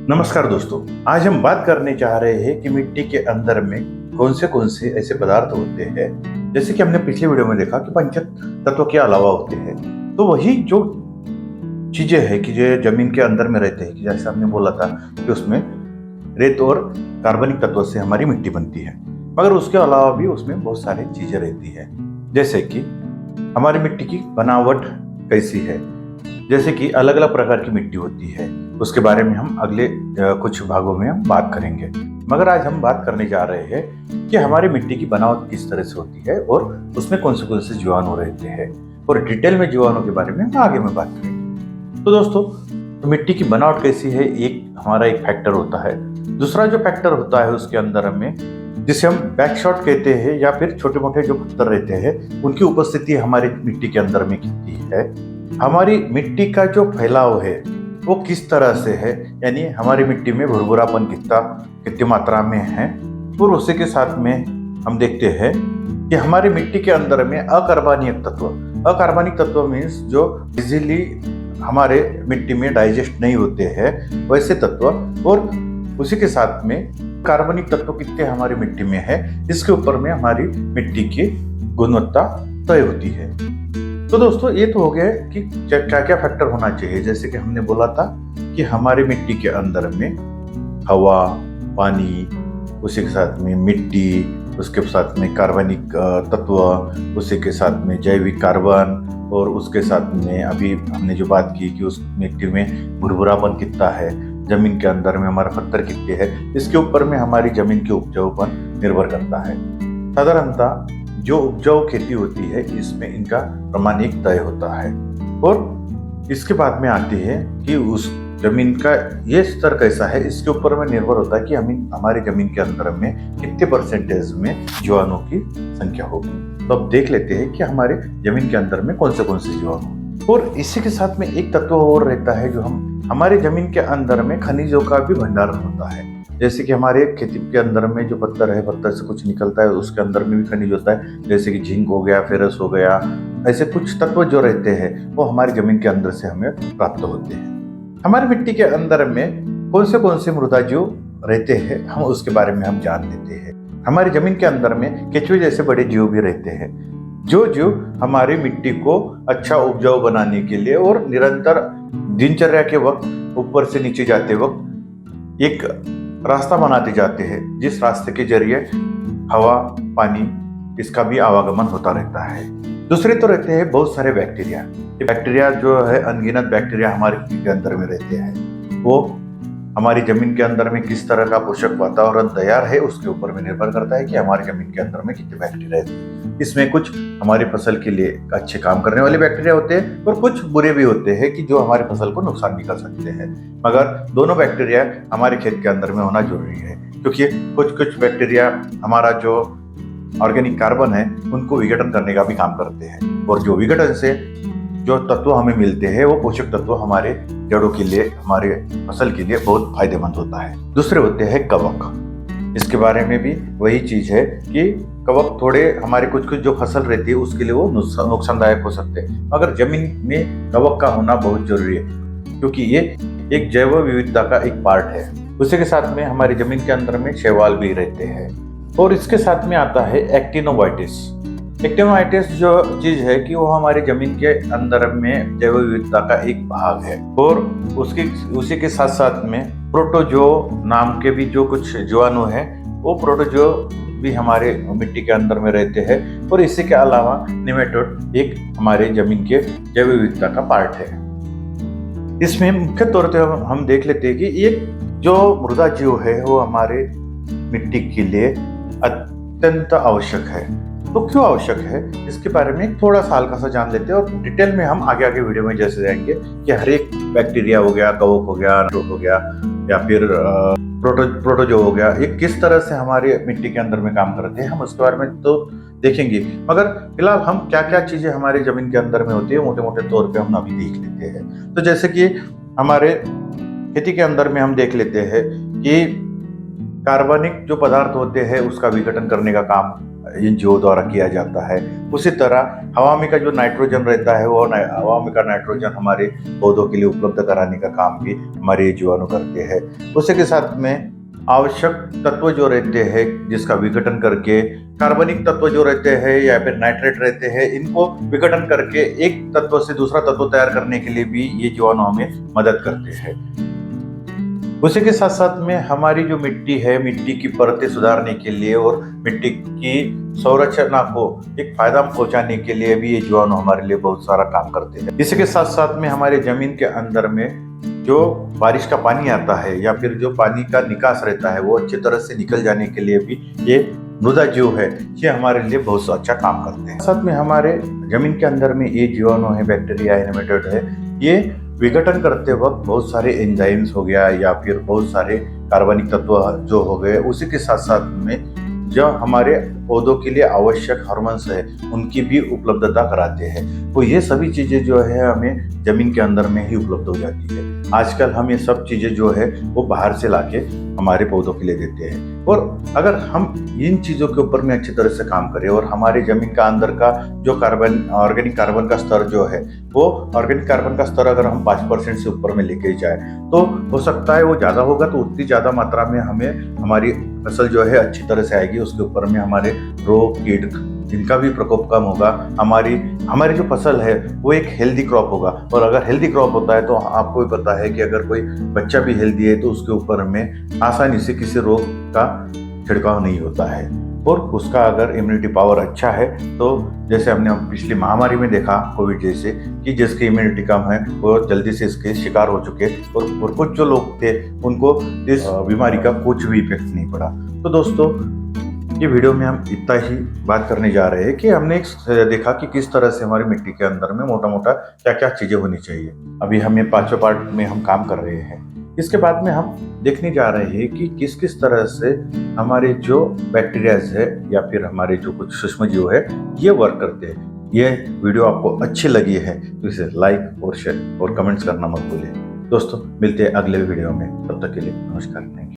नमस्कार दोस्तों। आज हम बात करने जा रहे हैं कि मिट्टी के अंदर में कौन से ऐसे पदार्थ होते हैं, जैसे कि हमने पिछले वीडियो में देखा कि पंच तत्व के अलावा होते हैं। तो वही जो चीजें हैं कि जो जमीन के अंदर में रहते हैं, कि जैसे हमने बोला था कि उसमें रेत और कार्बनिक तत्व से हमारी मिट्टी बनती है, मगर उसके अलावा भी उसमें बहुत सारी चीजें रहती है। जैसे कि हमारी मिट्टी की बनावट कैसी है, जैसे कि अलग अलग प्रकार की मिट्टी होती है, उसके बारे में हम अगले कुछ भागों में हम बात करेंगे। मगर आज हम बात करने जा रहे हैं कि हमारी मिट्टी की बनावट किस तरह से होती है और उसमें कौन से जीवाणु रहते हैं, और डिटेल में जीवाणु के बारे में हम आगे में बात करेंगे। तो दोस्तों, तो मिट्टी की बनावट कैसी है, एक हमारा एक फैक्टर होता है। दूसरा जो फैक्टर होता है उसके अंदर हमें, जिसे हम बैक शॉट कहते हैं, या फिर छोटे मोटे जो पत्थर रहते हैं उनकी उपस्थिति हमारी मिट्टी के अंदर में कितनी है, हमारी मिट्टी का जो फैलाव है वो किस तरह से है, यानी हमारी मिट्टी में भुरभुरापन कितनी मात्रा में है। और उसी के साथ में हम देखते हैं कि हमारी मिट्टी के अंदर में अकार्बनिक तत्व मीन्स जो इजीली हमारे मिट्टी में डाइजेस्ट नहीं होते हैं वैसे तत्व, और उसी के साथ में कार्बनिक तत्व कितने हमारी मिट्टी में है, इसके ऊपर में हमारी मिट्टी की गुणवत्ता तय होती है। तो दोस्तों, ये तो हो गया कि क्या क्या फैक्टर होना चाहिए। जैसे कि हमने बोला था कि हमारी मिट्टी के अंदर में हवा, पानी, उसी के साथ में मिट्टी, उसके साथ में कार्बनिक तत्व, उसी के साथ में जैविक कार्बन, और उसके साथ में अभी हमने जो बात की कि उस मिट्टी में भुरभुरापन कितना है, जमीन के अंदर में हमारा पत्थर कितने हैं, इसके ऊपर में हमारी जमीन के उपजाऊपन निर्भर करता है। साधारणतः जो उपजाऊ खेती होती है इसमें इनका प्रमाण एक तय होता है, और इसके बाद में आती है कि उस जमीन का ये स्तर कैसा है, इसके ऊपर में निर्भर होता है कि हमारी जमीन के अंदर में कितने परसेंटेज में जीवाणु की संख्या होगी। तो अब देख लेते हैं कि हमारे जमीन के अंदर में कौन से जीवाणु। और इसी के साथ में एक तत्व और रहता है, जो हमारे जमीन के अंदर में खनिजों का भी भंडारण होता है। जैसे कि हमारे खेती के अंदर में जो पत्थर है, पत्थर से कुछ निकलता है, उसके अंदर में भी खनिज होता है, जैसे कि जिंक हो गया, फेरस हो गया, ऐसे कुछ तत्व जो रहते हैं वो हमारी जमीन के अंदर से हमें प्राप्त होते हैं। हमारी मिट्टी के अंदर में कौन से मृदा जीव रहते हैं, हम उसके बारे में हम जान लेते हैं। हमारी जमीन के अंदर में केचुए जैसे बड़े जीव भी रहते हैं, जो जीव हमारी मिट्टी को अच्छा उपजाऊ बनाने के लिए और निरंतर दिनचर्या के वक्त ऊपर से नीचे जाते वक्त एक रास्ता बनाते जाते हैं, जिस रास्ते के जरिए हवा, पानी, इसका भी आवागमन होता रहता है। दूसरे तो रहते हैं बहुत सारे बैक्टीरिया जो है अनगिनत बैक्टीरिया हमारे मिट्टी के अंदर में रहते हैं। वो हमारी जमीन के अंदर में किस तरह का पोषक वातावरण तैयार है उसके ऊपर में निर्भर करता है कि हमारी जमीन के अंदर में कितने बैक्टीरिया रहते हैं। इसमें कुछ हमारी फसल के लिए अच्छे काम करने वाले बैक्टीरिया होते हैं, और कुछ बुरे भी होते हैं कि जो हमारी फसल को नुकसान भी कर सकते हैं। मगर दोनों बैक्टीरिया हमारे खेत के अंदर में होना जरूरी है, क्योंकि कुछ बैक्टीरिया हमारा जो ऑर्गेनिक कार्बन है उनको विघटन करने का भी काम करते हैं, और जो विघटन से जो तत्व हमें मिलते हैं वो पोषक तत्व हमारे जड़ों के लिए, हमारे फसल के लिए बहुत फायदेमंद होता है। दूसरे होते हैं कवक। इसके बारे में भी वही चीज है कि कवक थोड़े हमारे कुछ जो फसल रहती है उसके लिए वो नुकसानदायक हो सकते हैं, मगर जमीन में कवक का होना बहुत जरूरी है, क्योंकि ये एक जैव विविधता का एक पार्ट है। उसी के साथ में हमारी जमीन के अंदर में शैवाल भी रहते हैं। और इसके साथ में आता है एक्टिनोमाइटिस जो चीज है कि वो हमारी जमीन के अंदर में जैव विविधता का एक भाग है। और उसी के साथ साथ में प्रोटोजो नाम के भी जो कुछ जीवाणु है, वो प्रोटोजो भी हमारे मिट्टी के अंदर में रहते हैं। और इसी के अलावा निमेटोड एक हमारे जमीन के जैव विविधता का पार्ट है। इसमें मुख्य तौर पर हम देख लेते हैं कि एक जो मृदा जीव है वो हमारे मिट्टी के लिए अत्यंत आवश्यक है। तो क्यों आवश्यक है, इसके बारे में थोड़ा सा हल्का सा जान लेते हैं, और डिटेल में हम आगे वीडियो में जैसे जाएंगे कि हर एक बैक्टीरिया हो गया, कवक हो गया, हो गया, या फिर प्रोटोजो हो गया, ये किस तरह से हमारे मिट्टी के अंदर में काम करते हैं, हम उसके बारे में तो देखेंगे। मगर फिलहाल हम क्या क्या चीजें हमारे जमीन के अंदर में होती है मोटे मोटे तौर पे हम अभी देख लेते हैं। तो जैसे कि हमारे खेती के अंदर में हम देख लेते हैं कि कार्बनिक जो पदार्थ होते हैं उसका विघटन करने का काम एनजीओ द्वारा किया जाता है। उसी तरह हवा में का जो नाइट्रोजन रहता है, वो हवा में का नाइट्रोजन हमारे पौधों के लिए उपलब्ध कराने का काम भी हमारे जीवाणु करते हैं। उसी के साथ में आवश्यक तत्व जो रहते हैं, जिसका विघटन करके कार्बनिक तत्व जो रहते हैं या फिर नाइट्रेट रहते हैं, इनको विघटन करके एक तत्व से दूसरा तत्व तैयार करने के लिए भी ये जीवाणु हमें मदद करते हैं। उसी के साथ साथ में हमारी जो मिट्टी है, मिट्टी की परतें सुधारने के लिए और मिट्टी की संरचना को एक फायदा पहुंचाने के लिए भी ये जीवाणु हमारे लिए बहुत सारा काम करते हैं। इसी के साथ साथ में हमारे जमीन के अंदर में जो बारिश का पानी आता है या फिर जो पानी का निकास रहता है, वो अच्छी तरह से निकल जाने के लिए भी ये मृदा जीव है, ये हमारे लिए बहुत अच्छा काम करते हैं। साथ में हमारे जमीन के अंदर में ये जीवाणु है, बैक्टीरिया है, नेमेटोड है, ये विघटन करते वक्त बहुत सारे एंजाइम्स हो गया या फिर बहुत सारे कार्बनिक तत्व जो हो गए, उसी के साथ साथ में जो हमारे पौधों के लिए आवश्यक हार्मोन्स है, उनकी भी उपलब्धता कराते हैं। तो ये सभी चीजें जो है हमें जमीन के अंदर में ही उपलब्ध हो जाती है। आजकल हम ये सब चीजें जो है वो बाहर से लाके हमारे पौधों के लिए देते हैं। और अगर हम इन चीजों के ऊपर में अच्छी तरह से काम करें और हमारे जमीन का अंदर का जो ऑर्गेनिक कार्बन का स्तर जो है, वो ऑर्गेनिक कार्बन का स्तर अगर हम 5% से ऊपर में लेके जाए तो हो सकता है वो ज्यादा होगा, तो उतनी ज्यादा मात्रा में हमें हमारी फसल जो है अच्छी तरह से आएगी। उसके ऊपर में हमारे रोग कीट इनका भी प्रकोप कम होगा। हमारी जो फसल है वो एक हेल्दी क्रॉप होगा। और अगर हेल्दी क्रॉप होता है तो आपको भी पता है कि अगर कोई बच्चा भी हेल्दी है तो उसके ऊपर में आसानी से किसी रोग का छिड़काव नहीं होता है। और उसका अगर इम्यूनिटी पावर अच्छा है तो जैसे हमने पिछली महामारी में देखा कोविड जैसे, कि जिसकी इम्यूनिटी कम है वो जल्दी से इसके शिकार हो चुके और कुछ जो लोग थे उनको इस बीमारी का कुछ भी इफेक्ट नहीं पड़ा। तो दोस्तों, ये वीडियो में हम इतना ही बात करने जा रहे हैं कि हमने देखा कि किस तरह से हमारी मिट्टी के अंदर में मोटा मोटा क्या क्या चीजें होनी चाहिए। अभी हमें 5वें पार्ट में हम काम कर रहे हैं। इसके बाद में हम देखने जा रहे हैं कि किस किस तरह से हमारे जो बैक्टीरियाज है या फिर हमारे जो कुछ सूक्ष्म जीव है ये वर्क करते हैं। ये वीडियो आपको अच्छी लगी है तो इसे लाइक और शेयर और कमेंट्स करना मत भूलिए। दोस्तों, मिलते हैं अगले वीडियो में, तब तक के लिए नमस्कार।